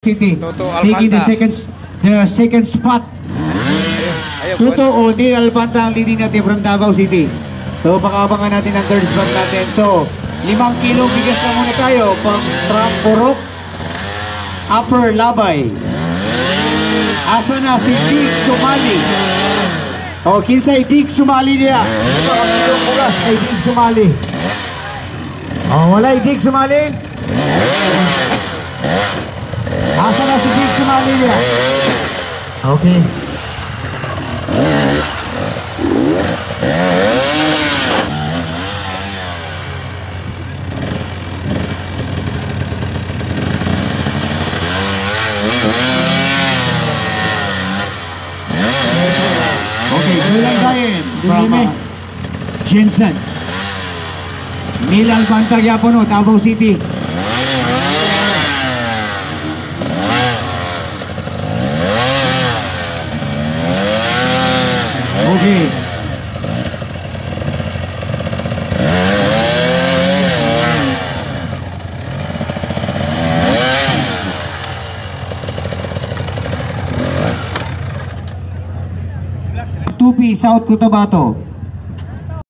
City taking the second spot. Tuto O'Neil Albanta ang leading natin from Davao City. So baka abangan natin ang third spot natin. So 5 kilo bigas na muna tayo from Purok Upper Labay. Asa na si Dick Sumali? O kinsay Dick Sumali niya? Baka kilong bugas kay Dick Sumali. O wala Dick Sumali? Asa na si Dick Sumali niya? Okay. Okay, Milan Dayan from Jensen. Milan Albanta Yapono, Davao City. Okay. Tupi, South Cotabato.